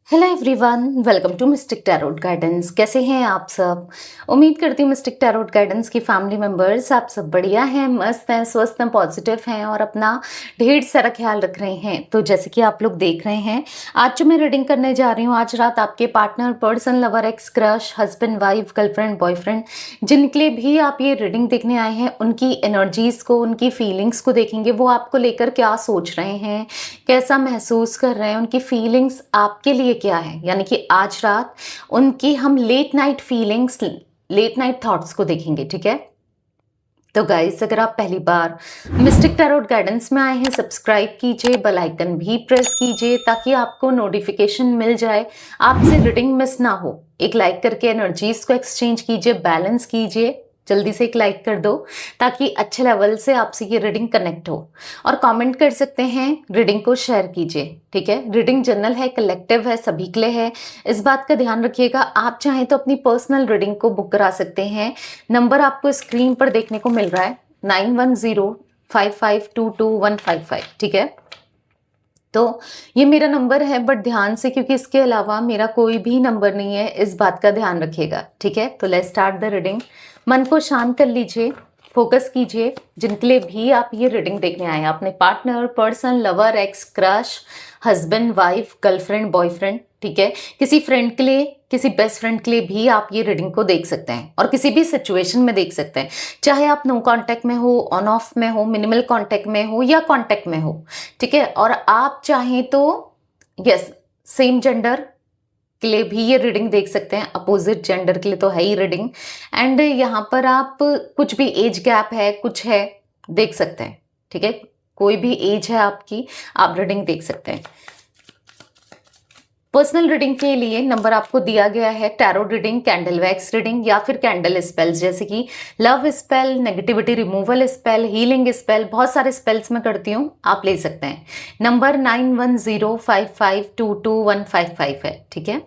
Hello everyone, welcome to mystic tarot guidance. कैसे हैं आप सब? उम्मीद करती हूँ मिस्टिक टैरोट गाइडेंस की फैमिली मेंबर्स आप सब बढ़िया हैं, मस्त हैं, स्वस्थ हैं, पॉजिटिव हैं और अपना ढेर सारा ख्याल रख रहे हैं। तो जैसे कि आप लोग देख रहे हैं, आज जो मैं रीडिंग करने जा रही हूँ, आज रात आपके partner, person, lover, x, crush, husband, wife, girlfriend, boyfriend, जिनके लिए भी आप ये रीडिंग देखने आए हैं, उनकी एनर्जीज को, उनकी फीलिंग्स को देखेंगे। वो आपको लेकर क्या सोच रहे हैं, कैसा महसूस कर रहे हैं, उनकी फीलिंग्स आपके लिए क्या है। यानी कि आज रात उनकी हम late night feelings, late night thoughts को देखेंगे। ठीक है, तो गाइस, अगर आप पहली बार मिस्टिक टैरोट गाइडेंस में आए हैं, सब्सक्राइब कीजिए, बेल आइकन भी प्रेस कीजिए ताकि आपको नोटिफिकेशन मिल जाए, आपसे रीडिंग मिस ना हो। एक लाइक करके एनर्जीज को एक्सचेंज कीजिए, बैलेंस कीजिए। जल्दी से एक लाइक कर दो ताकि अच्छे लेवल से आपसे ये रीडिंग कनेक्ट हो, और कमेंट कर सकते हैं, रीडिंग को शेयर कीजिए। ठीक है, रीडिंग जनरल है, कलेक्टिव है, सभी के लिए है, इस बात का ध्यान रखिएगा। आप चाहें तो अपनी पर्सनल रीडिंग को बुक करा सकते हैं। नंबर आपको स्क्रीन पर देखने को मिल रहा है 9105522155। ठीक है, तो ये मेरा नंबर है, बट ध्यान से, क्योंकि इसके अलावा मेरा कोई भी नंबर नहीं है, इस बात का ध्यान रखिएगा। ठीक है, तो लेट्स स्टार्ट द रीडिंग। मन को शांत कर लीजिए, फोकस कीजिए। जिनके लिए भी आप ये रीडिंग देखने आए हैं, अपने partner, person, lover, x, crush, husband, wife, girlfriend, boyfriend, ठीक है, किसी फ्रेंड के लिए, किसी बेस्ट फ्रेंड के लिए भी आप ये रीडिंग को देख सकते हैं, और किसी भी सिचुएशन में देख सकते हैं। चाहे आप नो कांटेक्ट में हो, ऑन ऑफ में हो, मिनिमल कांटेक्ट में हो या कांटेक्ट में हो। ठीक है, और आप चाहें तो यस, सेम जेंडर के लिए भी ये रीडिंग देख सकते हैं, अपोजिट जेंडर के लिए तो है ही रीडिंग। एंड यहाँ पर आप कुछ भी एज गैप है, कुछ है, देख सकते हैं। ठीक है, कोई भी एज है आपकी, आप रीडिंग देख सकते हैं। पर्सनल रीडिंग के लिए नंबर आपको दिया गया है। Tarot reading, candle wax reading या फिर कैंडल स्पेल्स, जैसे कि love spell, negativity removal spell, healing spell, बहुत सारे स्पेल्स मैं करती हूँ, आप ले सकते हैं। नंबर 9105522155 है। ठीक है,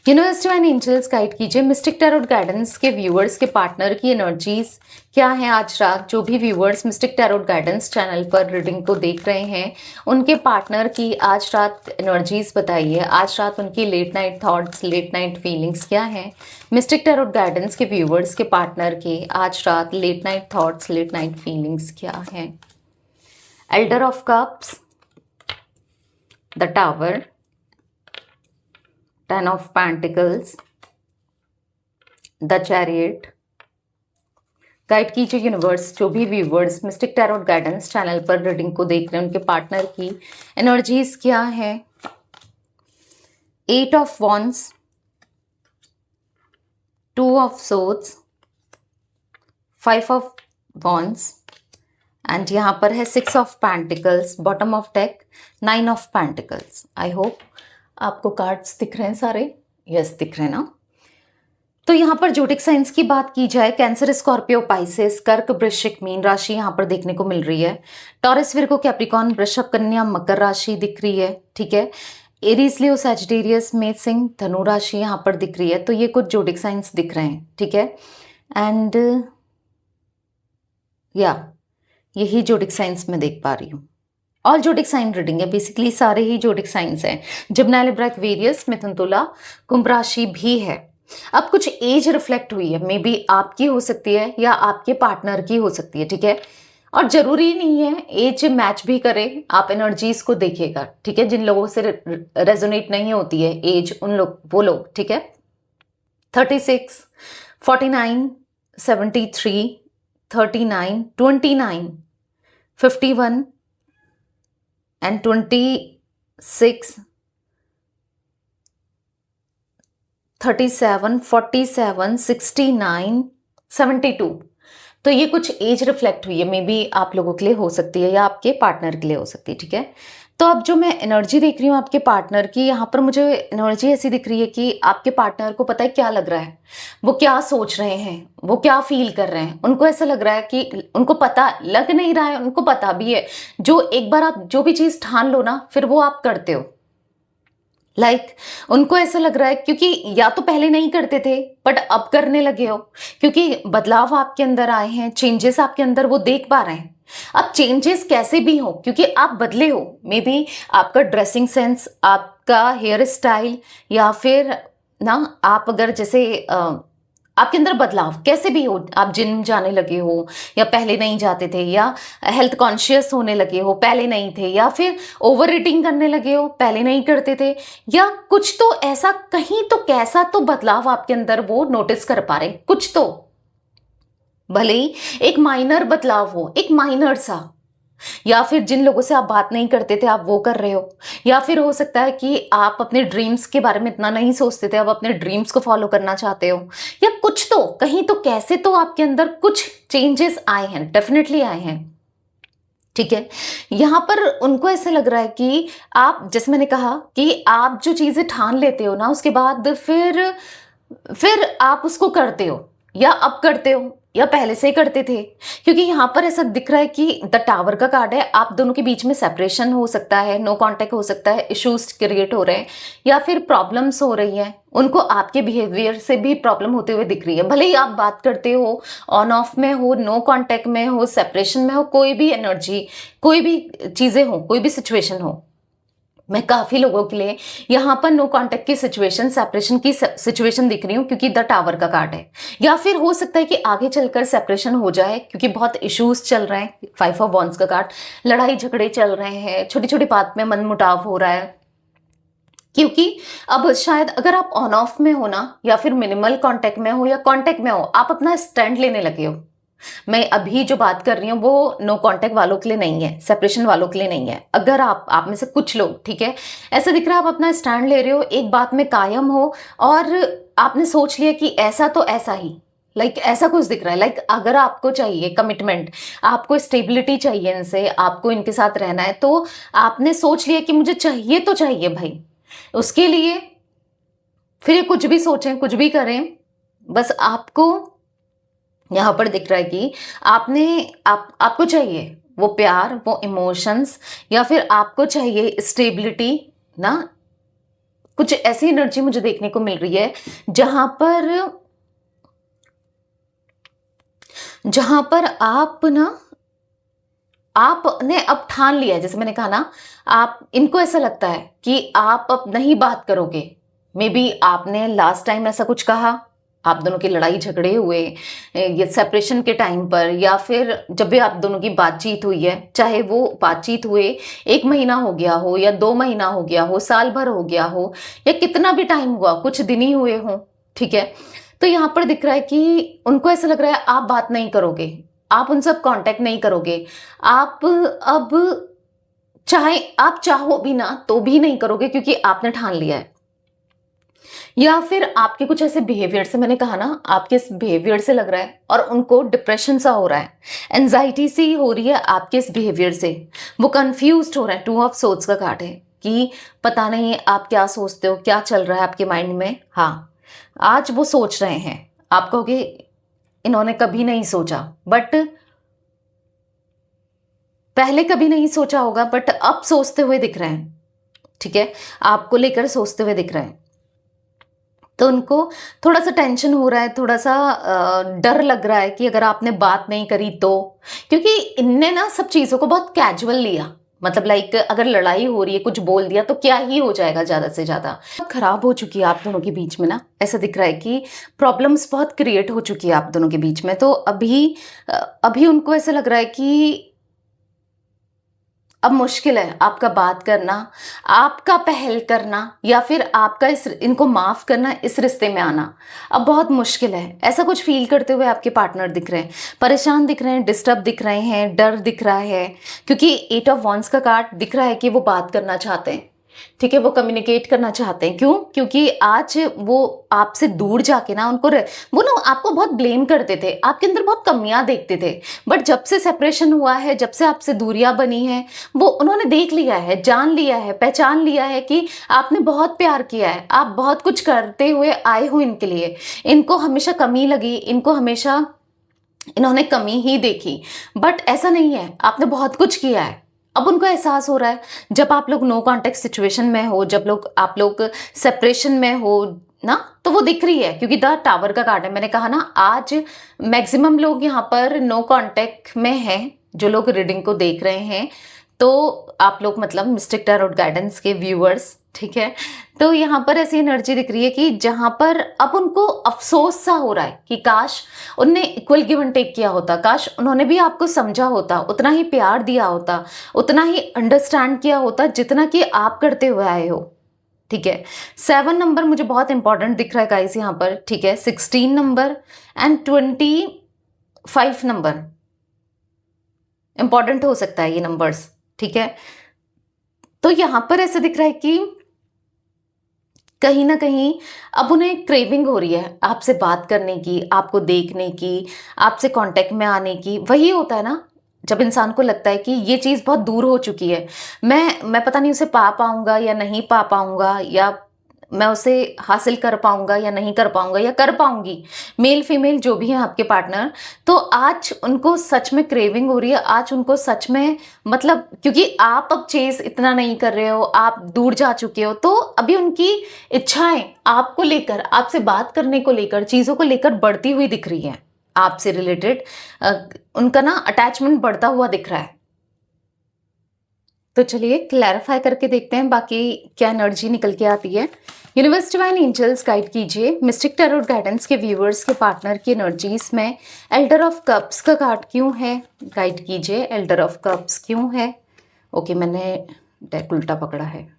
यूनिवर्स डिवाइन एंजल्स गाइड कीजिए मिस्टिक टैरोट गाइडेंस के व्यूअर्स के पार्टनर की एनर्जीज क्या है आज रात। जो भी viewers mistake tarot guidance channel पर रीडिंग को देख रहे हैं, उनके पार्टनर की आज रात एनर्जीज बताइए। आज रात उनकी late night thoughts, late night feelings क्या है। मिस्टिक टैरोट गाइडेंस के व्यूअर्स के पार्टनर की आज रात late night thoughts, late night feelings क्या है। Elder of cups, the tower, 10 of Pentacles, the chariot. Guide कीजिए यूनिवर्स, जो भी viewers mystic tarot guidance channel पर रीडिंग को देख रहे हैं, उनके पार्टनर की एनर्जीज क्या है। 8 of Wands, 2 of Swords, 5 of Wands, and यहाँ पर है 6 of Pentacles, bottom of deck 9 of Pentacles। I hope आपको कार्ड्स दिख रहे हैं सारे, यस दिख रहे हैं ना। तो यहाँ पर जोडिक साइंस की बात की जाए, कैंसर, स्कॉर्पियो, पाइसेस, कर्क, वृश्चिक, मीन राशि यहाँ पर देखने को मिल रही है। टॉरस, विर्गो, कैप्रिकॉर्न, वृषभ, कन्या, मकर राशि दिख रही है। ठीक है, एरीज, लियो, सैजिटेरियस, मेष, सिंह, धनु राशि यहाँ पर दिख रही है। तो ये कुछ जोडिक साइंस दिख रहे हैं। ठीक है, एंड या यही जोडिक साइंस मैं देख पा रही हूँ। ऑल जोडिक साइन रीडिंग है, बेसिकली सारे ही जोडिक साइंस हैं। जिम्ना, लिब्रा, एक्वेरियस, मिथुन, तुला, कुंभ राशि भी है। अब कुछ एज रिफ्लेक्ट हुई है, मे बी आपकी हो सकती है या आपके पार्टनर की हो सकती है। ठीक है, और जरूरी नहीं है एज मैच भी करे, आप एनर्जीज को देखिएगा। ठीक है, जिन लोगों से रेजोनेट नहीं होती है एज, उन लोग, वो लोग। ठीक है, 36, 49, 73, 39, 29, 51 and 26, 37, 47, 69, 72। तो ये कुछ एज रिफ्लेक्ट हुई है, मे बी आप लोगों के लिए हो सकती है या आपके पार्टनर के लिए हो सकती है। ठीक है, तो अब जो मैं एनर्जी देख रही हूँ आपके पार्टनर की, यहाँ पर मुझे एनर्जी ऐसी दिख रही है कि आपके पार्टनर को पता है क्या लग रहा है, वो क्या सोच रहे हैं, वो क्या फील कर रहे हैं। उनको ऐसा लग रहा है कि उनको पता लग नहीं रहा है, उनको पता भी है। जो एक बार आप जो भी चीज़ ठान लो ना, फिर वो आप करते हो। उनको ऐसा लग रहा है, क्योंकि या तो पहले नहीं करते थे बट अब करने लगे हो, क्योंकि बदलाव आपके अंदर आए हैं, चेंजेस आपके अंदर वो देख पा रहे हैं। अब चेंजेस कैसे भी हो, क्योंकि आप बदले हो, मे बी आपका ड्रेसिंग सेंस, आप आपका हेयर स्टाइल, या फिर ना आप अगर जैसे आपके अंदर बदलाव कैसे भी हो, आप जिम जाने लगे हो या पहले नहीं जाते थे, या हेल्थ कॉन्शियस होने लगे हो पहले नहीं थे, या फिर ओवर ईटिंग करने लगे हो पहले नहीं करते थे, या कुछ तो ऐसा कहीं तो कैसा तो बदलाव आपके अंदर वो नोटिस कर पा रहे हैं कुछ तो, भले ही एक माइनर बदलाव हो, एक माइनर सा, या फिर जिन लोगों से आप बात नहीं करते थे आप वो कर रहे हो, या फिर हो सकता है कि आप अपने ड्रीम्स के बारे में इतना नहीं सोचते थे, अब अपने ड्रीम्स को फॉलो करना चाहते हो, या कुछ तो कहीं तो कैसे तो आपके अंदर कुछ चेंजेस आए हैं, डेफिनेटली आए हैं। ठीक है, यहां पर उनको ऐसे लग रहा है कि आप, जैसे मैंने कहा कि आप जो चीजें ठान लेते हो ना, उसके बाद फिर आप उसको करते हो, या अब करते हो या पहले से ही करते थे, क्योंकि यहाँ पर ऐसा दिख रहा है कि द टावर का कार्ड है, आप दोनों के बीच में सेपरेशन हो सकता है, नो कांटेक्ट हो सकता है, इश्यूज क्रिएट हो रहे हैं, या फिर प्रॉब्लम्स हो रही हैं, उनको आपके बिहेवियर से भी प्रॉब्लम होते हुए दिख रही है, भले ही आप बात करते हो, ऑन ऑफ में हो, नो कांटेक्ट में हो, सेपरेशन में हो, कोई भी एनर्जी, कोई भी चीजें हो, कोई भी सिचुएशन हो। मैं काफी लोगों के लिए यहाँ पर नो कांटेक्ट की सिचुएशन, सेपरेशन की सिचुएशन दिख रही हूँ, क्योंकि द टावर का कार्ड है, या फिर हो सकता है कि आगे चलकर सेपरेशन हो जाए, क्योंकि बहुत इश्यूज चल रहे हैं, 5 ऑफ वॉन्ड्स का कार्ड, लड़ाई झगड़े चल रहे हैं, छोटी छोटी बात में मनमुटाव हो रहा है, क्योंकि अब शायद अगर आप ऑन ऑफ में हो ना, या फिर मिनिमल कांटेक्ट में हो या कांटेक्ट में हो, आप अपना स्टैंड लेने लगे हो। मैं अभी जो बात कर रही हूँ वो नो कांटेक्ट वालों के लिए नहीं है, सेपरेशन वालों के लिए नहीं है। अगर आप में से कुछ लोग, ठीक है, ऐसा दिख रहा है आप अपना स्टैंड ले रहे हो, एक बात में कायम हो, और आपने सोच लिया कि ऐसा तो ऐसा ही, लाइक ऐसा कुछ दिख रहा है, लाइक अगर आपको चाहिए कमिटमेंट, आपको स्टेबिलिटी चाहिए इनसे, आपको इनके साथ रहना है, तो आपने सोच लिया कि मुझे चाहिए तो चाहिए भाई, उसके लिए फिर ये कुछ भी सोचें, कुछ भी करें, बस आपको यहाँ पर दिख रहा है कि आपको चाहिए वो प्यार, वो इमोशंस, या फिर आपको चाहिए स्टेबिलिटी ना, कुछ ऐसी एनर्जी मुझे देखने को मिल रही है जहां पर आपने अब ठान लिया है, जैसे मैंने कहा ना, आप इनको ऐसा लगता है कि आप अब नहीं बात करोगे, मे बी आपने लास्ट टाइम ऐसा कुछ कहा, आप दोनों की लड़ाई झगड़े हुए ये सेपरेशन के टाइम पर, या फिर जब भी आप दोनों की बातचीत हुई है, चाहे वो बातचीत हुए 1 महीना हो गया हो, या 2 महीना हो गया हो, साल भर हो गया हो, या कितना भी टाइम हुआ, कुछ दिन ही हुए हो, ठीक है, तो यहाँ पर दिख रहा है कि उनको ऐसा लग रहा है आप बात नहीं करोगे, आप उनसे अब कांटेक्ट नहीं करोगे, आप अब चाहे आप चाहो भी ना तो भी नहीं करोगे, क्योंकि आपने ठान लिया है। या फिर आपके कुछ ऐसे बिहेवियर से, मैंने कहा ना, आपके इस बिहेवियर से लग रहा है, और उनको डिप्रेशन सा हो रहा है, एंजाइटी सी हो रही है आपके इस बिहेवियर से, वो कंफ्यूज्ड हो रहे हैं। 2 ऑफ सोर्ड्स का कार्ड है कि पता नहीं आप क्या सोचते हो, क्या चल रहा है आपके माइंड में। हाँ, आज वो सोच रहे हैं, आप कहोगे इन्होंने कभी नहीं सोचा, बट पहले कभी नहीं सोचा होगा, बट अब सोचते हुए दिख रहे हैं, ठीक है, आपको लेकर सोचते हुए दिख रहे हैं। तो उनको थोड़ा सा टेंशन हो रहा है, थोड़ा सा डर लग रहा है कि अगर आपने बात नहीं करी तो, क्योंकि इनने ना सब चीज़ों को बहुत कैजुअल लिया, मतलब लाइक अगर लड़ाई हो रही है, कुछ बोल दिया तो क्या ही हो जाएगा, ज़्यादा से ज़्यादा खराब हो चुकी है आप दोनों के बीच में ना, ऐसा दिख रहा है कि प्रॉब्लम्स बहुत क्रिएट हो चुकी है आप दोनों के बीच में। तो अभी उनको ऐसा लग रहा है कि अब मुश्किल है आपका बात करना, आपका पहल करना, या फिर आपका इनको माफ करना, इस रिश्ते में आना अब बहुत मुश्किल है। ऐसा कुछ फील करते हुए आपके पार्टनर दिख रहे हैं, परेशान दिख रहे हैं, डिस्टर्ब दिख रहे हैं, डर दिख रहा है, क्योंकि 8 ऑफ वॉन्ड्स का कार्ड दिख रहा है कि वो बात करना चाहते हैं, ठीक है, वो कम्युनिकेट करना चाहते हैं। क्यों? क्योंकि आज वो आपसे दूर जाके ना वो ना आपको बहुत ब्लेम करते थे, आपके अंदर बहुत कमियां देखते थे, बट जब से सेपरेशन हुआ है, जब से आपसे दूरियां बनी है, वो उन्होंने देख लिया है, जान लिया है, पहचान लिया है कि आपने बहुत प्यार किया है, आप बहुत कुछ करते हुए आए हो इनके लिए, इनको हमेशा कमी लगी, इनको हमेशा इन्होंने कमी ही देखी, बट ऐसा नहीं है, आपने बहुत कुछ किया है। अब उनको एहसास हो रहा है, जब आप लोग नो कांटेक्ट सिचुएशन में हो, जब आप लोग सेपरेशन में हो ना, तो वो दिख रही है, क्योंकि द टावर का कार्ड है। मैंने कहा ना, आज मैक्सिमम लोग यहाँ पर नो कांटेक्ट में हैं, जो लोग रीडिंग को देख रहे हैं, तो आप लोग मतलब मिस्टिक टैरोट गाइडेंस के व्यूअर्स, ठीक है, तो यहाँ पर ऐसी एनर्जी दिख रही है कि जहां पर अब उनको अफसोस सा हो रहा है कि काश उनने इक्वल गिव एंड टेक किया होता, काश उन्होंने भी आपको समझा होता, उतना ही प्यार दिया होता, उतना ही अंडरस्टैंड किया होता जितना कि आप करते हुए आए हो। ठीक है, 7 नंबर मुझे बहुत इंपॉर्टेंट दिख रहा है गाइस यहाँ पर, ठीक है, 16 नंबर एंड 25 नंबर इंपॉर्टेंट हो सकता है ये नंबर्स, ठीक है। तो यहां पर ऐसे दिख रहा है कि कहीं ना कहीं अब उन्हें क्रेविंग हो रही है आपसे बात करने की, आपको देखने की, आपसे कांटेक्ट में आने की। वही होता है ना जब इंसान को लगता है कि ये चीज़ बहुत दूर हो चुकी है, मैं पता नहीं उसे पा पाऊंगा या नहीं पा पाऊंगा, या मैं उसे हासिल कर पाऊंगा या नहीं कर पाऊंगा, या कर पाऊंगी, मेल फीमेल जो भी है आपके पार्टनर। तो आज उनको सच में क्रेविंग हो रही है, आज उनको सच में मतलब, क्योंकि आप अब चेज इतना नहीं कर रहे हो, आप दूर जा चुके हो, तो अभी उनकी इच्छाएं आपको लेकर, आपसे बात करने को लेकर, चीज़ों को लेकर बढ़ती हुई दिख रही है। आपसे रिलेटेड उनका ना अटैचमेंट बढ़ता हुआ दिख रहा है। तो चलिए क्लैरिफाई करके देखते हैं बाकी क्या एनर्जी निकल के आती है। यूनिवर्स डिवाइन एंजल्स गाइड कीजिए मिस्टिक टैरोट गाइडेंस के व्यूअर्स के पार्टनर की एनर्जीज में एल्डर ऑफ कप्स का कार्ड क्यों है, गाइड कीजिए एल्डर ऑफ कप्स क्यों है। ओके, मैंने डेक उल्टा पकड़ा है।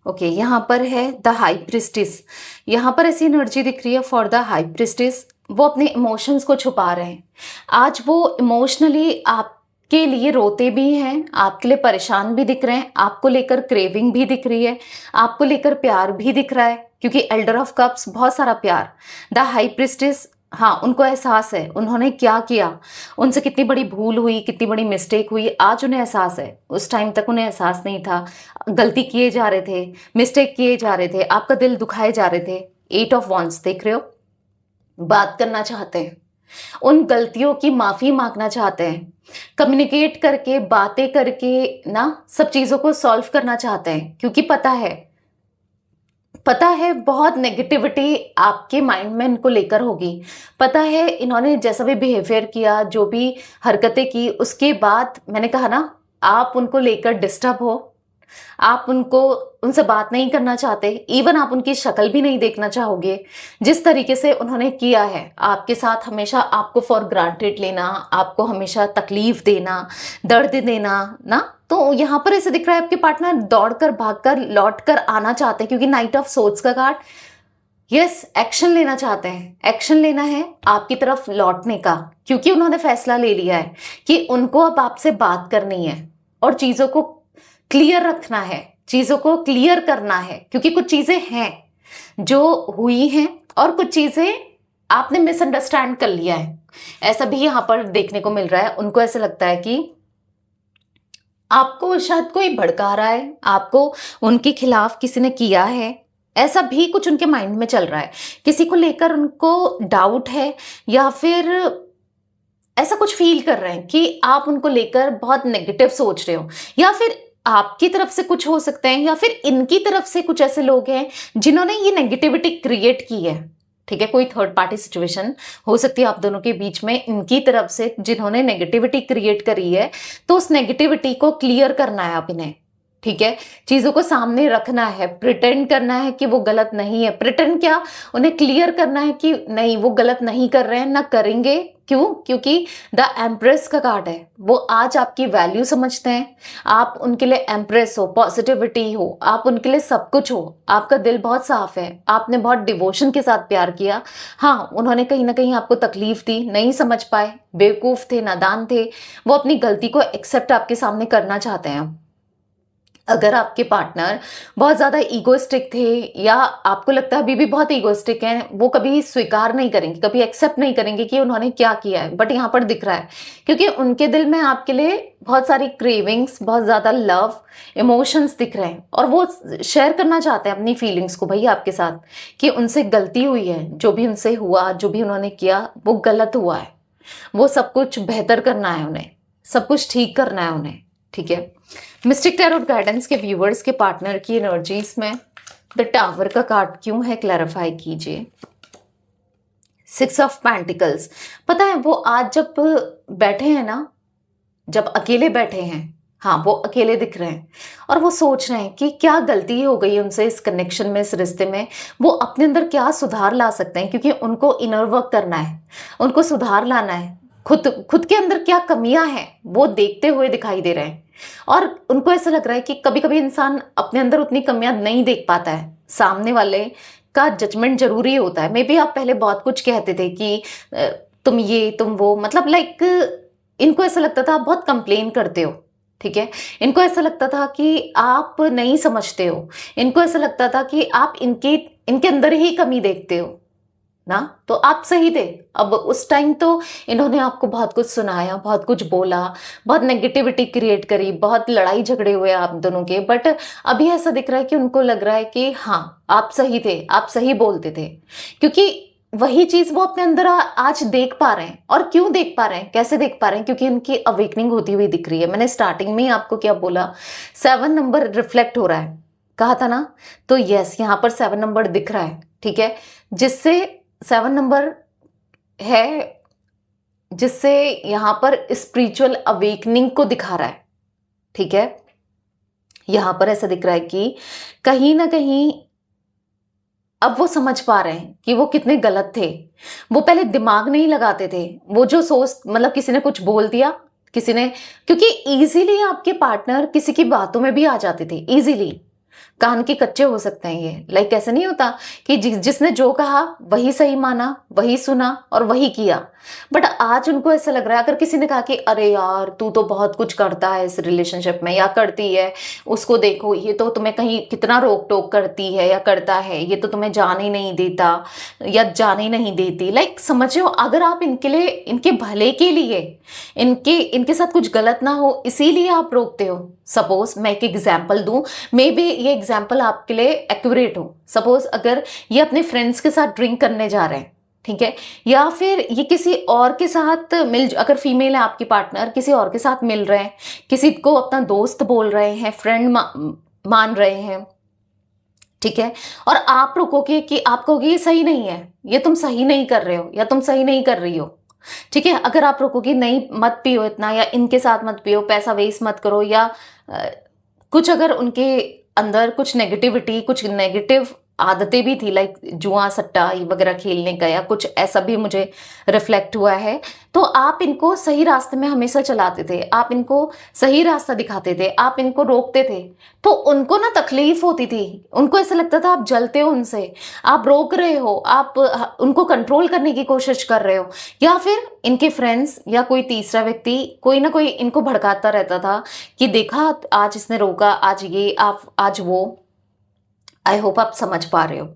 ओके, यहाँ पर है द हाई प्रिस्टिस। यहाँ पर ऐसी एनर्जी दिख रही है फॉर द हाई प्रिस्टिस, वो अपने इमोशंस को छुपा रहे हैं। आज वो इमोशनली आपके लिए रोते भी हैं, आपके लिए परेशान भी दिख रहे हैं, आपको लेकर क्रेविंग भी दिख रही है, आपको लेकर प्यार भी दिख रहा है, क्योंकि एल्डर ऑफ कप्स बहुत सारा प्यार। द हाई प्रिस्टिस, हाँ, उनको एहसास है उन्होंने क्या किया, उनसे कितनी बड़ी भूल हुई, कितनी बड़ी मिस्टेक हुई, आज उन्हें एहसास है। उस टाइम तक उन्हें एहसास नहीं था, गलती किए जा रहे थे, मिस्टेक किए जा रहे थे, आपका दिल दुखाए जा रहे थे। 8 ऑफ वॉन्ड्स देख रहे हो, बात करना चाहते हैं, उन गलतियों की माफी मांगना चाहते हैं, कम्युनिकेट करके, बातें करके ना सब चीजों को सॉल्व करना चाहते हैं, क्योंकि पता है बहुत नेगेटिविटी आपके माइंड में इनको लेकर होगी। पता है इन्होंने जैसा भी बिहेवियर किया, जो भी हरकतें की, उसके बाद मैंने कहा ना आप उनको लेकर डिस्टर्ब हो, आप उनसे बात नहीं करना चाहते, इवन आप उनकी शक्ल भी नहीं देखना चाहोगे। जिस तरीके से उन्होंने किया है आपके साथ, हमेशा आपको फॉर ग्रांटेड लेना, आपको हमेशा तकलीफ देना, दर्द देना ना, तो यहाँ पर ऐसे दिख रहा है आपके पार्टनर दौड़कर, भागकर, लौट कर आना चाहते हैं, क्योंकि नाइट ऑफ सोर्ड्स का कार्ड, यस, एक्शन लेना चाहते हैं, एक्शन लेना है आपकी तरफ लौटने का, क्योंकि उन्होंने फैसला ले लिया है कि उनको अब आपसे बात करनी है और चीजों को क्लियर रखना है, चीजों को क्लियर करना है, क्योंकि कुछ चीजें हैं जो हुई हैं और कुछ चीजें आपने मिसअंडरस्टैंड कर लिया है। ऐसा भी यहां पर देखने को मिल रहा है। उनको ऐसा लगता है कि आपको शायद कोई भड़का रहा है, आपको उनके खिलाफ किसी ने किया है, ऐसा भी कुछ उनके माइंड में चल रहा है। किसी को लेकर उनको डाउट है, या फिर ऐसा कुछ फील कर रहे हैं कि आप उनको लेकर बहुत नेगेटिव सोच रहे हो, या फिर आपकी तरफ से कुछ हो सकते हैं, या फिर इनकी तरफ से कुछ ऐसे लोग हैं जिन्होंने ये नेगेटिविटी क्रिएट की है। ठीक है, कोई थर्ड पार्टी सिचुएशन हो सकती है आप दोनों के बीच में, इनकी तरफ से जिन्होंने नेगेटिविटी क्रिएट करी है, तो उस नेगेटिविटी को क्लियर करना है आप इन्हें। ठीक है, चीजों को सामने रखना है, प्रिटेंड करना है कि वो गलत नहीं है। प्रिटेंड क्या, उन्हें क्लियर करना है कि नहीं, वो गलत नहीं कर रहे हैं, ना करेंगे। क्यों? क्योंकि द एम्प्रेस का कार्ड है, वो आज आपकी वैल्यू समझते हैं, आप उनके लिए एम्प्रेस हो, पॉजिटिविटी हो, आप उनके लिए सब कुछ हो, आपका दिल बहुत साफ है, आपने बहुत डिवोशन के साथ प्यार किया। हाँ, उन्होंने कहीं ना कहीं आपको तकलीफ दी, नहीं समझ पाए, बेवकूफ थे, नादान थे, वो अपनी गलती को एक्सेप्ट आपके सामने करना चाहते हैं। अगर आपके पार्टनर बहुत ज्यादा ईगोइस्टिक थे, या आपको लगता है अभी भी बहुत ईगोइस्टिक हैं, वो कभी स्वीकार नहीं करेंगे, कभी एक्सेप्ट नहीं करेंगे कि उन्होंने क्या किया है, बट यहाँ पर दिख रहा है क्योंकि उनके दिल में आपके लिए बहुत सारी क्रेविंग्स, बहुत ज्यादा लव, इमोशंस दिख रहे हैं, और वो शेयर करना चाहते हैं अपनी फीलिंग्स को भैया आपके साथ, कि उनसे गलती हुई है, जो भी उनसे हुआ, जो भी उन्होंने किया वो गलत हुआ है, वो सब कुछ बेहतर करना है उन्हें, सब कुछ ठीक करना है उन्हें। ठीक है, मिस्टिक टैरोट गाइडेंस के व्यूवर्स के पार्टनर की एनर्जीज में द टावर का कार्ड क्यों है, क्लैरिफाई कीजिए। 6 ऑफ पेंटिकल्स, पता है वो आज जब बैठे हैं ना, जब अकेले बैठे हैं, हाँ, वो अकेले दिख रहे हैं और वो सोच रहे हैं कि क्या गलती हो गई उनसे इस कनेक्शन में, इस रिश्ते में, वो अपने अंदर क्या सुधार ला सकते हैं, क्योंकि उनको इनर वर्क करना है, उनको सुधार लाना है, खुद खुद के अंदर क्या कमियां हैं वो देखते हुए दिखाई दे रहे हैं। और उनको ऐसा लग रहा है कि कभी कभी इंसान अपने अंदर उतनी कमियां नहीं देख पाता है, सामने वाले का जजमेंट जरूरी होता है। मे बी आप पहले बहुत कुछ कहते थे कि तुम ये तुम वो, मतलब लाइक इनको ऐसा लगता था आप बहुत कंप्लेन करते हो, ठीक है। इनको ऐसा लगता था कि आप नहीं समझते हो, इनको ऐसा लगता था कि आप इनके इनके अंदर ही कमी देखते हो ना। तो आप सही थे। अब उस टाइम तो इन्होंने आपको बहुत कुछ सुनाया, बहुत कुछ बोला, बहुत नेगेटिविटी क्रिएट करी, बहुत लड़ाई झगड़े हुए आप दोनों के, बट अभी ऐसा दिख रहा है कि उनको लग रहा है कि हाँ, आप सही थे, आप सही बोलते थे, क्योंकि वही चीज वो अपने अंदर आज देख पा रहे हैं। और क्यों देख पा रहे हैं, कैसे देख पा रहे हैं, क्योंकि उनकी अवेकनिंग होती हुई दिख रही है। मैंने स्टार्टिंग में ही आपको क्या बोला, 7 नंबर रिफ्लेक्ट हो रहा है, कहा था ना। तो यस, यहाँ पर 7 नंबर दिख रहा है, ठीक है, जिससे 7 नंबर है, जिससे यहां पर स्पिरिचुअल अवेकनिंग को दिखा रहा है, ठीक है। यहां पर ऐसा दिख रहा है कि कहीं ना कहीं अब वो समझ पा रहे हैं कि वो कितने गलत थे। वो पहले दिमाग नहीं लगाते थे, वो जो सोच, मतलब किसी ने कुछ बोल दिया, किसी ने, क्योंकि इजीली आपके पार्टनर किसी की बातों में भी आ जाते थे, इजीली कान के कच्चे हो सकते हैं ये। लाइक ऐसे नहीं होता कि जिसने जो कहा वही सही माना, वही सुना और वही किया। बट आज उनको ऐसा लग रहा है, अगर किसी ने कहा कि अरे यार तू तो बहुत कुछ करता है इस रिलेशनशिप में, या करती है, उसको देखो ये तो तुम्हें कहीं कितना रोक टोक करती है या करता है, ये तो तुम्हें जाने ही नहीं देता या जाने नहीं देती। लाइक समझो, अगर आप इनके लिए, इनके भले के लिए, इनके साथ कुछ गलत ना हो इसीलिए आप रोकते हो। सपोज मैं एक एग्जाम्पल दूं, मे बी ये एग्जाम्पल आपके लिए एक्यूरेट हो। सपोज अगर ये अपने फ्रेंड्स के साथ ड्रिंक करने जा रहे हैं, ठीक है, या फिर ये किसी और के साथ अगर फीमेल है आपकी पार्टनर, किसी और के साथ मिल रहे हैं, किसी को अपना दोस्त बोल रहे हैं, फ्रेंड मान रहे हैं, ठीक है, और आप रुकोगे कि आप कहोगे ये सही नहीं है, ये तुम सही नहीं कर रहे हो या तुम सही नहीं कर रही हो, ठीक है। अगर आप रुकोगे नहीं मत पियो इतना, या इनके साथ मत पियो, पैसा वेस्ट मत करो, या अ, कुछ अगर उनके अंदर कुछ नेगेटिविटी, कुछ नेगेटिव आदतें भी थी, लाइक जुआ सट्टा वगैरह खेलने का, या कुछ ऐसा भी मुझे रिफ्लेक्ट हुआ है, तो आप इनको सही रास्ते में हमेशा चलाते थे, आप इनको सही रास्ता दिखाते थे, आप इनको रोकते थे। तो उनको ना तकलीफ होती थी, उनको ऐसा लगता था आप जलते हो उनसे, आप रोक रहे हो, आप उनको कंट्रोल करने की कोशिश कर रहे हो, या फिर इनके फ्रेंड्स या कोई तीसरा व्यक्ति कोई ना कोई इनको भड़काता रहता था कि देखा आज इसने रोका, आज ये, आप आज वो। आई होप आप समझ पा रहे हो,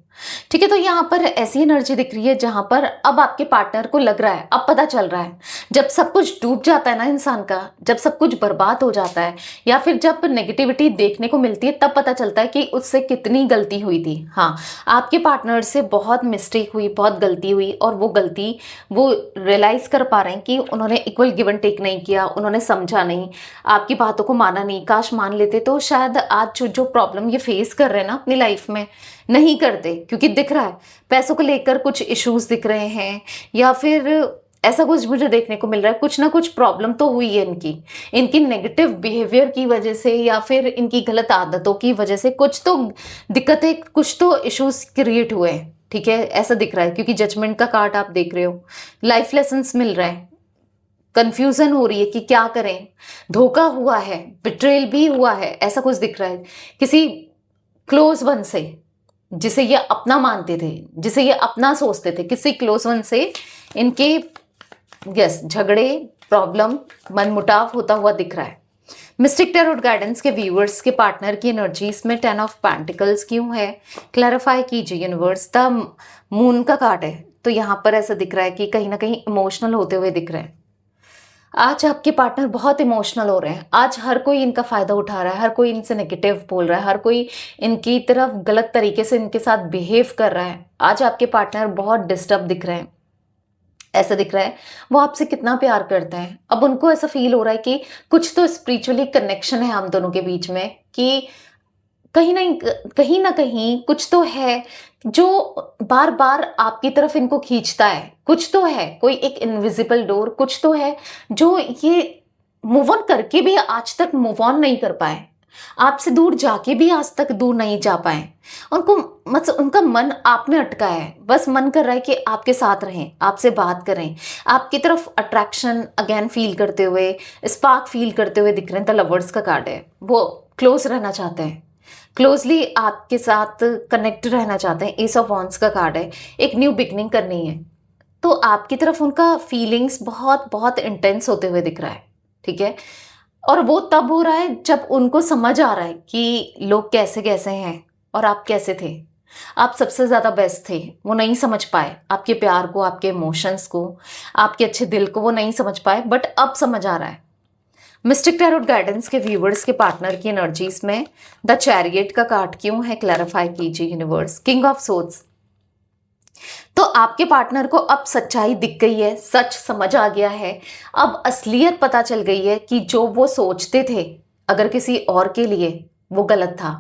ठीक है। तो यहाँ पर ऐसी एनर्जी दिख रही है जहां पर अब आपके पार्टनर को लग रहा है, अब पता चल रहा है, जब सब कुछ डूब जाता है ना इंसान का, जब सब कुछ बर्बाद हो जाता है, या फिर जब नेगेटिविटी देखने को मिलती है, तब पता चलता है कि उससे कितनी गलती हुई थी। हाँ, आपके पार्टनर से बहुत मिस्टेक हुई, बहुत गलती हुई, और वो गलती वो रियलाइज कर पा रहे हैं कि उन्होंने इक्वल गिव एंड टेक नहीं किया, उन्होंने समझा नहीं, आपकी बातों को माना नहीं। काश मान लेते तो शायद आज जो जो प्रॉब्लम ये फेस कर रहे हैं ना अपनी लाइफ में, नहीं करते, क्योंकि दिख रहा है पैसों को लेकर कुछ इश्यूज दिख रहे हैं, या फिर ऐसा कुछ मुझे देखने को मिल रहा है, कुछ ना कुछ प्रॉब्लम तो हुई है इनकी, इनकी नेगेटिव बिहेवियर की वजह से, या फिर इनकी गलत आदतों की वजह से कुछ तो दिक्कतें, कुछ तो इश्यूज क्रिएट हुए हैं, ठीक है, ऐसा दिख रहा है। क्योंकि जजमेंट का कार्ड आप देख रहे हो, लाइफ लेसन्स मिल रहे हैं, कंफ्यूजन हो रही है कि क्या करें, धोखा हुआ है, बिट्रेल भी हुआ है, ऐसा कुछ दिख रहा है किसी क्लोज वन से, जिसे ये अपना मानते थे, जिसे ये अपना सोचते थे, किसी क्लोज वन से इनके यस झगड़े, प्रॉब्लम, मनमुटाव होता हुआ दिख रहा है। मिस्टिक टैरोट गाइडेंस के व्यूअर्स के पार्टनर की एनर्जीज में 10 ऑफ पेंटिकल्स क्यों है, क्लैरिफाई कीजिए यूनिवर्स। द मून का कार्ड है, तो यहाँ पर ऐसा दिख रहा है कि कहीं ना कहीं इमोशनल होते हुए दिख रहे हैं। आज आपके पार्टनर बहुत इमोशनल हो रहे हैं, आज हर कोई इनका फायदा उठा रहा है, हर कोई इनसे नेगेटिव बोल रहा है, हर कोई इनकी तरफ गलत तरीके से इनके साथ बिहेव कर रहा है। आज आपके पार्टनर बहुत डिस्टर्ब दिख रहे हैं, ऐसा दिख रहा है वो आपसे कितना प्यार करते हैं। अब उनको ऐसा फील हो रहा है कि कुछ तो स्पिरिचुअली कनेक्शन है हम दोनों के बीच में, कि कहीं ना कहीं कुछ तो है जो बार बार आपकी तरफ इनको खींचता है, कुछ तो है, कोई एक इनविजिबल डोर, कुछ तो है जो ये मूव ऑन करके भी आज तक मूव ऑन नहीं कर पाए, आपसे दूर जाके भी आज तक दूर नहीं जा पाए। उनको मतलब उनका मन आप में अटका है, बस मन कर रहा है कि आपके साथ रहें, आपसे बात करें, आपकी तरफ अट्रैक्शन अगेन फील करते हुए, स्पार्क फील करते हुए दिख रहे हैं। द लवर्स का कार्ड है, वो क्लोज रहना चाहते हैं, क्लोजली आपके साथ कनेक्ट रहना चाहते हैं। एस ऑफ वॉन्ड्स का कार्ड है, एक न्यू बिगनिंग करनी है, तो आपकी तरफ उनका फीलिंग्स बहुत बहुत इंटेंस होते हुए दिख रहा है, ठीक है। और वो तब हो रहा है जब उनको समझ आ रहा है कि लोग कैसे कैसे हैं और आप कैसे थे। आप सबसे ज़्यादा बेस्ट थे, वो नहीं समझ पाए आपके प्यार को, आपके इमोशंस को, आपके अच्छे दिल को, वो नहीं समझ पाए, बट अब समझ आ रहा है। मिस्टिक टैरोट गाइडेंस के व्यूवर्स के पार्टनर की एनर्जीज में द चैरियट का कार्ड क्यों है, क्लैरिफाई कीजिए यूनिवर्स। किंग ऑफ सोर्ड्स, तो आपके पार्टनर को अब सच्चाई दिख गई है, सच समझ आ गया है, अब असलियत पता चल गई है कि जो वो सोचते थे अगर किसी और के लिए, वो गलत था,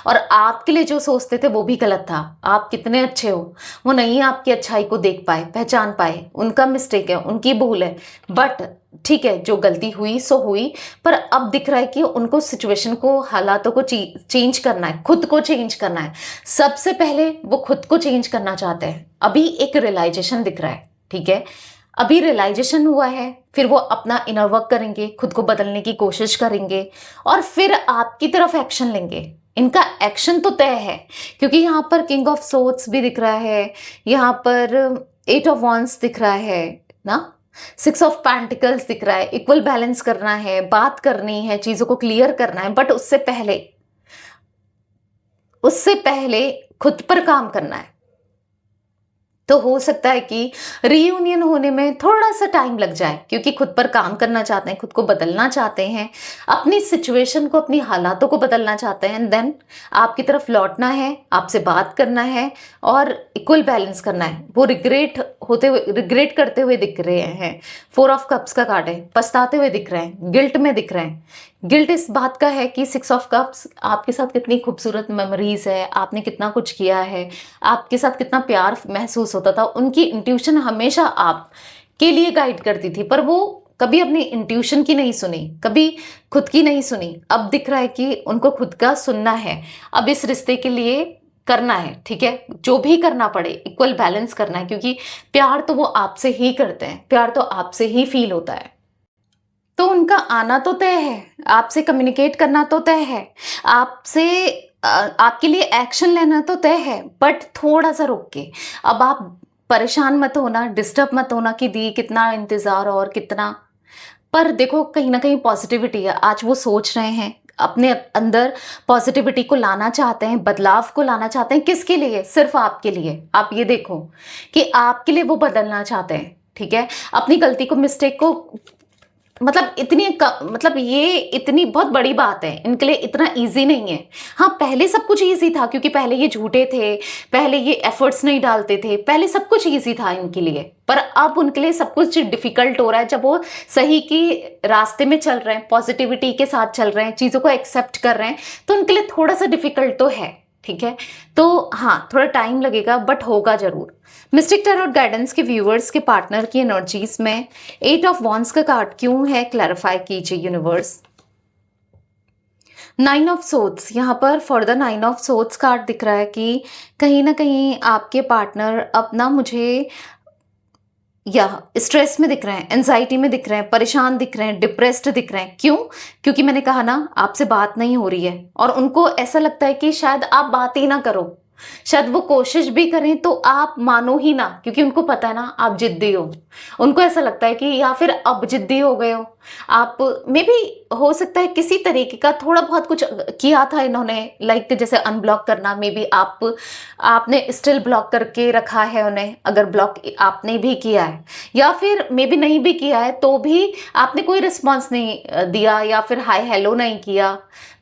और आपके लिए जो सोचते थे वो भी गलत था। आप कितने अच्छे हो, वो नहीं आपकी अच्छाई को देख पाए, पहचान पाए, उनका मिस्टेक है, उनकी भूल है, बट ठीक है, जो गलती हुई सो हुई। पर अब दिख रहा है कि उनको सिचुएशन को, हालातों को चेंज करना है, खुद को चेंज करना है। सबसे पहले वो खुद को चेंज करना चाहते हैं। अभी एक रियलाइजेशन दिख रहा है, ठीक है, अभी रियलाइजेशन हुआ है, फिर वो अपना इनर वर्क करेंगे, खुद को बदलने की कोशिश करेंगे, और फिर आपकी तरफ एक्शन लेंगे। इनका एक्शन तो तय है, क्योंकि यहाँ पर किंग ऑफ सोर्ड्स भी दिख रहा है, यहाँ पर एट ऑफ वॉन्ड्स दिख रहा है ना, सिक्स ऑफ पेंटिकल्स दिख रहा है। इक्वल बैलेंस करना है, बात करनी है, चीजों को क्लियर करना है, बट उससे पहले खुद पर काम करना है। तो हो सकता है कि रीयूनियन होने में थोड़ा सा टाइम लग जाए, क्योंकि खुद पर काम करना चाहते हैं, खुद को बदलना चाहते हैं, अपनी सिचुएशन को, अपनी हालातों को बदलना चाहते हैं। देन आपकी तरफ लौटना है, आपसे बात करना है और इक्वल बैलेंस करना है। वो रिग्रेट करते हुए दिख रहे हैं। फोर ऑफ कप्स का कार्ड है, पछताते हुए दिख रहे हैं, गिल्ट में दिख रहे हैं। गिल्ट इस बात का है कि सिक्स ऑफ कप्स, आपके साथ कितनी खूबसूरत मेमोरीज है, आपने कितना कुछ किया है, आपके साथ कितना प्यार महसूस होता था। उनकी इंट्यूशन हमेशा आपके लिए गाइड करती थी, पर वो कभी अपनी इंट्यूशन की नहीं सुनी, कभी खुद की नहीं सुनी। अब दिख रहा है कि उनको खुद का सुनना है, अब इस रिश्ते के लिए करना है, ठीक है, जो भी करना पड़े, इक्वल बैलेंस करना है, क्योंकि प्यार तो वो आपसे ही करते हैं, प्यार तो आपसे ही फील होता है। तो उनका आना तो तय है, आपसे कम्युनिकेट करना तो तय है, आपसे आपके लिए एक्शन लेना तो तय है, बट थोड़ा सा रुक के। अब आप परेशान मत होना, डिस्टर्ब मत होना कि दी कितना इंतजार और कितना, पर देखो कहीं ना कहीं पॉजिटिविटी है। आज वो सोच रहे हैं, अपने अंदर पॉजिटिविटी को लाना चाहते हैं, बदलाव को लाना चाहते हैं। किसके लिए? सिर्फ आपके लिए। आप ये देखो कि आपके लिए वो बदलना चाहते हैं, ठीक है, अपनी गलती को, मिस्टेक को, मतलब मतलब ये इतनी बहुत बड़ी बात है इनके लिए, इतना इजी नहीं है। हाँ, पहले सब कुछ इजी था, क्योंकि पहले ये झूठे थे, पहले ये एफर्ट्स नहीं डालते थे, पहले सब कुछ इजी था इनके लिए। पर अब उनके लिए सब कुछ डिफिकल्ट हो रहा है, जब वो सही की रास्ते में चल रहे हैं, पॉजिटिविटी के साथ चल रहे हैं, चीज़ों को एक्सेप्ट कर रहे हैं, तो उनके लिए थोड़ा सा डिफिकल्ट तो है, ठीक है। तो हाँ, थोड़ा टाइम लगेगा, बट होगा जरूर। मिस्टिक टैरोट गाइडेंस के व्यूअर्स के पार्टनर की एनर्जीज में एट ऑफ वॉन्ड्स का कार्ड क्यों है, क्लैरिफाई कीजिए यूनिवर्स। नाइन ऑफ सोर्ड्स, यहाँ पर for the nine of swords card दिख रहा है कि कहीं ना कहीं आपके पार्टनर अपना मुझे या स्ट्रेस में दिख रहे हैं, एंजाइटी में दिख रहे हैं, परेशान दिख रहे हैं, डिप्रेस्ड दिख रहे हैं। क्यों? क्योंकि मैंने कहा ना, आपसे बात नहीं हो रही है, और उनको ऐसा लगता है कि शायद आप बात ही ना करो, शायद वो कोशिश भी करें तो आप मानो ही ना, क्योंकि उनको पता है ना आप जिद्दी हो। उनको ऐसा लगता है कि या फिर अब जिद्दी हो गए हो आप, मे बी हो सकता है किसी तरीके का थोड़ा बहुत कुछ किया था इन्होंने, लाइक जैसे अनब्लॉक करना, मे बी आपने स्टिल ब्लॉक करके रखा है उन्हें, अगर ब्लॉक आपने भी किया है, या फिर मे बी नहीं भी किया है तो भी आपने कोई रिस्पॉन्स नहीं दिया, या फिर हाय हेलो नहीं किया,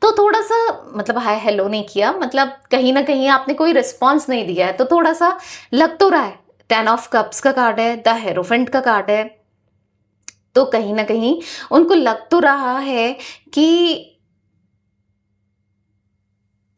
तो थोड़ा सा, मतलब हाय हेलो नहीं किया, मतलब कहीं ना कहीं आपने कोई रिस्पॉन्स नहीं दिया है, तो थोड़ा सा लग तो रहा है। टेन ऑफ कप्स का कार्ड है, द हेरोफेंट का कार्ड है, तो कहीं ना कहीं उनको लग तो रहा है कि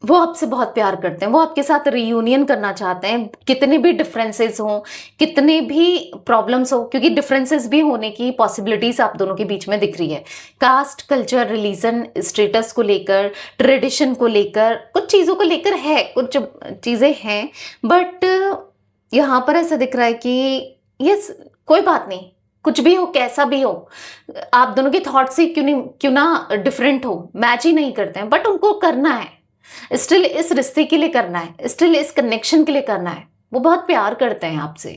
वो आपसे बहुत प्यार करते हैं, वो आपके साथ रियूनियन करना चाहते हैं, कितने भी डिफरेंसेस हों, कितने भी प्रॉब्लम्स हो, क्योंकि डिफरेंसेस भी होने की पॉसिबिलिटीज आप दोनों के बीच में दिख रही है। कास्ट, कल्चर, रिलीजन, स्टेटस को लेकर, ट्रेडिशन को लेकर, कुछ चीज़ों को लेकर है, कुछ चीज़ें हैं, बट यहाँ पर ऐसा दिख रहा है कि यस, कोई बात नहीं, कुछ भी हो, कैसा भी हो, आप दोनों के थॉट्स ही क्यों ना डिफरेंट हो, मैच ही नहीं करते हैं, बट उनको करना है, स्टिल इस रिश्ते के लिए करना है, स्टिल इस कनेक्शन के लिए करना है। वो बहुत प्यार करते हैं आपसे,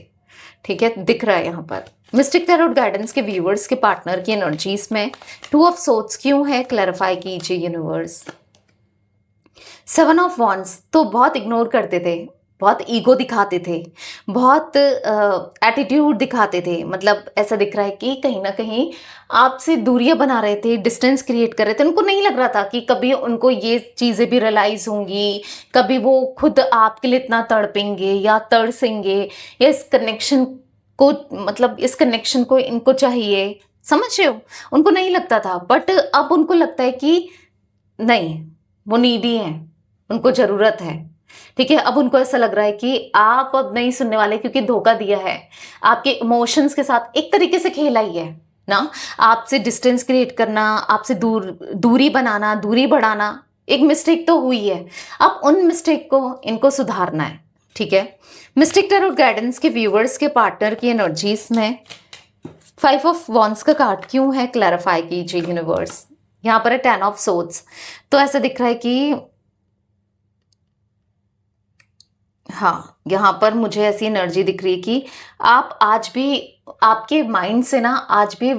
ठीक है, दिख रहा है यहाँ पर। मिस्टिक टैरोट गाइडेंस के व्यूअर्स के पार्टनर की एनर्जीज में 2 ऑफ सोर्ड्स क्यों है, क्लैरिफाई कीजिए यूनिवर्स। 7 ऑफ वॉन्ड्स तो बहुत इग्नोर करते थे, बहुत ईगो दिखाते थे, बहुत एटीट्यूड दिखाते थे, मतलब ऐसा दिख रहा है कि कहीं ना कहीं आपसे दूरियां बना रहे थे, डिस्टेंस क्रिएट कर रहे थे। उनको नहीं लग रहा था कि कभी उनको ये चीज़ें भी रियलाइज होंगी, कभी वो खुद आपके लिए इतना तड़पेंगे या तरसेंगे, या इस कनेक्शन को, मतलब इस कनेक्शन को इनको चाहिए, समझ रहे हो, उनको नहीं लगता था, बट अब उनको लगता है कि नहीं, वो नीडी हैं, उनको ज़रूरत है, ठीक है। अब उनको ऐसा लग रहा है कि आप अब नहीं सुनने वाले, क्योंकि धोखा दिया है, आपके इमोशंस के साथ एक तरीके से खेला ही है ना, आपसे डिस्टेंस क्रिएट करना, आपसे दूरी बनाना, दूरी बढ़ाना, एक मिस्टेक तो हुई है। अब उन मिस्टेक को इनको सुधारना है, ठीक है। मिस्टिक टैरोट गाइडेंस के व्यूअर्स के पार्टनर की एनर्जीज में 5 ऑफ वॉन्ड्स का कार्ड क्यों है, क्लैरिफाई कीजिए यूनिवर्स। यहाँ पर है 10 ऑफ सोर्ड्स, तो ऐसा दिख रहा है कि हाँ, यहाँ पर मुझे ऐसी एनर्जी दिख रही है कि आप आज भी, आपके माइंड से ना आज भी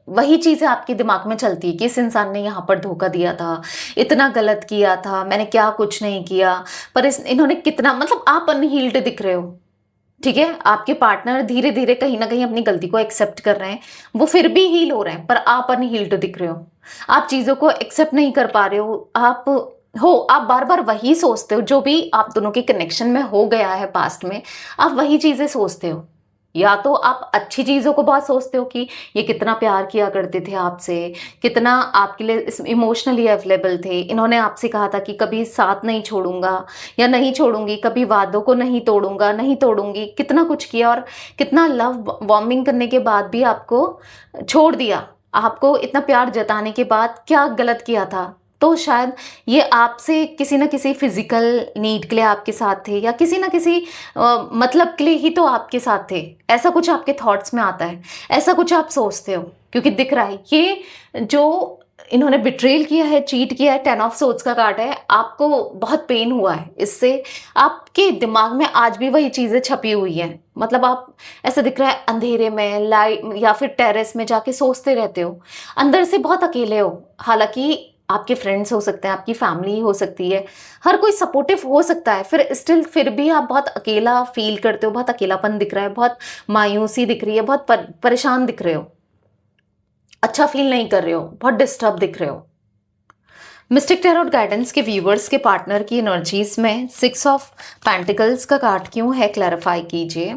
वही चीज़ें आपके दिमाग में चलती है कि इस इंसान ने यहाँ पर धोखा दिया था, इतना गलत किया था, मैंने क्या कुछ नहीं किया, पर इन्होंने कितना, मतलब आप अनहील्ड दिख रहे हो, ठीक है। आपके पार्टनर धीरे धीरे कहीं ना कहीं अपनी गलती को एक्सेप्ट कर रहे हैं, वो फिर भी हील हो रहे हैं, पर आप अनहील्ड दिख रहे हो, आप चीज़ों को एक्सेप्ट नहीं कर पा रहे हो, आप बार बार वही सोचते हो, जो भी आप दोनों के कनेक्शन में हो गया है पास्ट में, आप वही चीज़ें सोचते हो। या तो आप अच्छी चीज़ों को बहुत सोचते हो कि ये कितना प्यार किया करते थे आपसे, कितना आपके लिए इमोशनली अवेलेबल थे, इन्होंने आपसे कहा था कि कभी साथ नहीं छोड़ूंगा या नहीं छोड़ूंगी, कभी वादों को नहीं तोड़ूंगा, नहीं तोड़ूंगी, कितना कुछ किया, और कितना लव वार्मिंग करने के बाद भी आपको छोड़ दिया, आपको इतना प्यार जताने के बाद क्या गलत किया था। तो शायद ये आपसे किसी ना किसी फिजिकल नीड के लिए आपके साथ थे, या किसी ना किसी मतलब के लिए ही तो आपके साथ थे, ऐसा कुछ आपके थॉट्स में आता है, ऐसा कुछ आप सोचते हो, क्योंकि दिख रहा है ये जो इन्होंने बिट्रेल किया है, चीट किया है, 10 ऑफ सोर्ड्स का कार्ड है, आपको बहुत पेन हुआ है इससे, आपके दिमाग में आज भी वही चीज़ें छपी हुई हैं, मतलब आप, ऐसा दिख रहा है अंधेरे में, लाइट या फिर टेरेस में जाके सोचते रहते हो, अंदर से बहुत अकेले हो। हालांकि आपके फ्रेंड्स हो सकते हैं, आपकी फैमिली हो सकती है, हर कोई सपोर्टिव हो सकता है, फिर भी आप बहुत अकेला फील करते हो, बहुत अकेलापन दिख रहा है, बहुत मायूसी दिख रही है, बहुत परेशान दिख रहे हो, अच्छा फील नहीं कर रहे हो, बहुत डिस्टर्ब दिख रहे हो। मिस्टिक टैरोट गाइडेंस के व्यूवर्स के पार्टनर की एनर्जीज में 6 ऑफ पेंटिकल्स का कार्ड क्यों है, क्लैरिफाई कीजिए।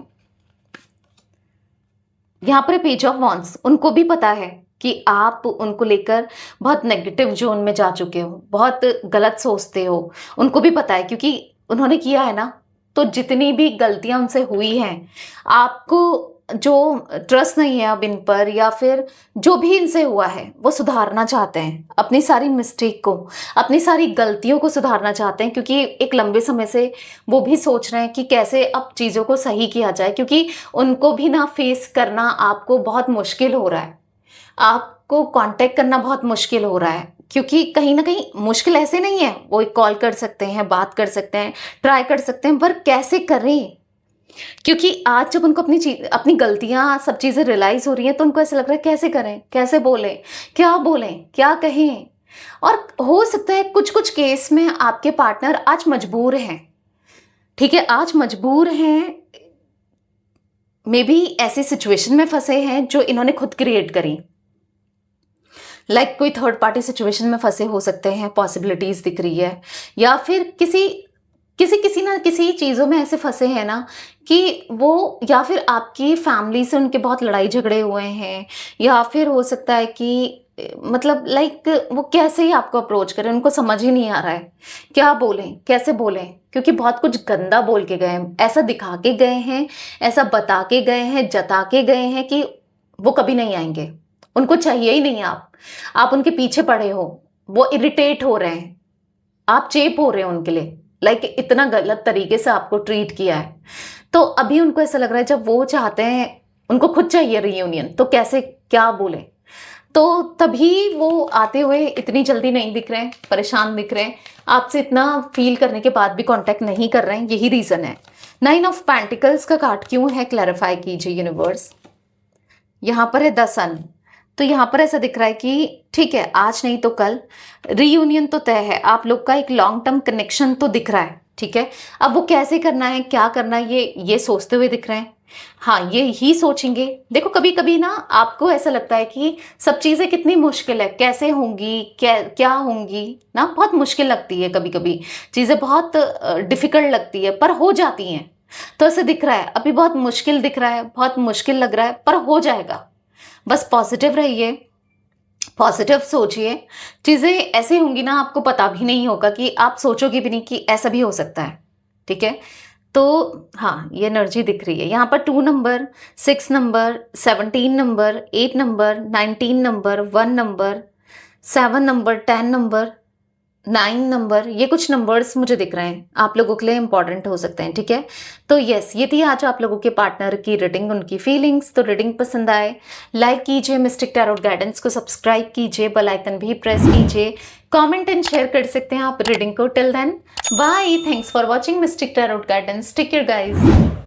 यहाँ पर पेज ऑफ वॉन्ड्स, उनको भी पता है कि आप उनको लेकर बहुत नेगेटिव जोन में जा चुके हो, बहुत गलत सोचते हो, उनको भी पता है, क्योंकि उन्होंने किया है ना, तो जितनी भी गलतियां उनसे हुई हैं, आपको जो ट्रस्ट नहीं है अब इन पर, या फिर जो भी इनसे हुआ है, वो सुधारना चाहते हैं, अपनी सारी मिस्टेक को, अपनी सारी गलतियों को सुधारना चाहते हैं, क्योंकि एक लंबे समय से वो भी सोच रहे हैं कि कैसे अब चीज़ों को सही किया जाए, क्योंकि उनको भी ना फेस करना आपको बहुत मुश्किल हो रहा है, आपको कांटेक्ट करना बहुत मुश्किल हो रहा है, क्योंकि कहीं ना कहीं मुश्किल ऐसे नहीं है, वो एक कॉल कर सकते हैं, बात कर सकते हैं, ट्राई कर सकते हैं, पर कैसे करें, क्योंकि आज जब उनको अपनी गलतियां, सब चीज़ें रियलाइज हो रही हैं, तो उनको ऐसा लग रहा है कैसे करें, कैसे बोलें, क्या कहें। और हो सकता है कुछ कुछ केस में आपके पार्टनर आज मजबूर हैं, ठीक है, आज मजबूर हैं, मे बी ऐसी सिचुएशन में फंसे हैं जो इन्होंने खुद क्रिएट करी, कोई थर्ड पार्टी सिचुएशन में फंसे हो सकते हैं, पॉसिबिलिटीज दिख रही है, या फिर किसी किसी किसी ना किसी चीज़ों में ऐसे फंसे हैं ना कि वो, या फिर आपकी फैमिली से उनके बहुत लड़ाई झगड़े हुए हैं, या फिर हो सकता है कि मतलब लाइक वो कैसे ही आपको अप्रोच करें, उनको समझ ही नहीं आ रहा है क्या बोलें, कैसे बोलें, क्योंकि बहुत कुछ गंदा बोल के गए हैं, ऐसा दिखा के गए हैं, ऐसा बता के गए हैं, जता के गए हैं कि वो कभी नहीं आएंगे, उनको चाहिए ही नहीं आप उनके पीछे पड़े हो, वो इरिटेट हो रहे हैं, आप चेप हो रहे हो उनके लिए, लाइक इतना गलत तरीके से आपको ट्रीट किया है। तो अभी उनको ऐसा लग रहा है जब वो चाहते हैं, उनको खुद चाहिए रियूनियन, तो कैसे क्या बोले। तो तभी वो आते हुए इतनी जल्दी नहीं दिख रहे हैं, परेशान दिख रहे हैं, आपसे इतना फील करने के बाद भी कांटेक्ट नहीं कर रहे हैं, यही रीज़न है। 9 ऑफ पेंटिकल्स का कार्ड क्यों है, क्लैरिफाई कीजिए यूनिवर्स। यहाँ पर है द सन, तो यहाँ पर ऐसा दिख रहा है कि ठीक है, आज नहीं तो कल रीयूनियन तो तय है, आप लोग का एक लॉन्ग टर्म कनेक्शन तो दिख रहा है, ठीक है। अब वो कैसे करना है, क्या करना है, ये सोचते हुए दिख रहे हैं। हाँ, ये ही सोचेंगे। देखो कभी कभी ना आपको ऐसा लगता है कि सब चीज़ें कितनी मुश्किल है, कैसे होंगी, क्या होंगी ना, बहुत मुश्किल लगती है, कभी कभी चीज़ें बहुत डिफिकल्ट लगती है, पर हो जाती हैं। तो ऐसे दिख रहा है, अभी बहुत मुश्किल दिख रहा है, बहुत मुश्किल लग रहा है, पर हो जाएगा। बस पॉजिटिव रहिए, पॉजिटिव सोचिए, चीज़ें ऐसी होंगी ना, आपको पता भी नहीं होगा, कि आप सोचोगे भी नहीं कि ऐसा भी हो सकता है, ठीक है। तो हाँ, ये एनर्जी दिख रही है यहाँ पर। 2 number, 6 number, 17 number, 8 number, 19 number, 1 number, 7 number, 10 number, 9 number, ये कुछ नंबर्स मुझे दिख रहे हैं, आप लोगों के लिए इंपॉर्टेंट हो सकते हैं, ठीक है। तो यस, ये थी आज आप लोगों के पार्टनर की रीडिंग, उनकी फीलिंग्स। तो रीडिंग पसंद आए लाइक कीजिए, मिस्टिक टैरोट गाइडेंस को सब्सक्राइब कीजिए, बेल आइकन भी प्रेस कीजिए, कमेंट एंड शेयर कर सकते हैं आप रीडिंग को। Till then bye, thanks for watching mystic tarot guidance, take care guys.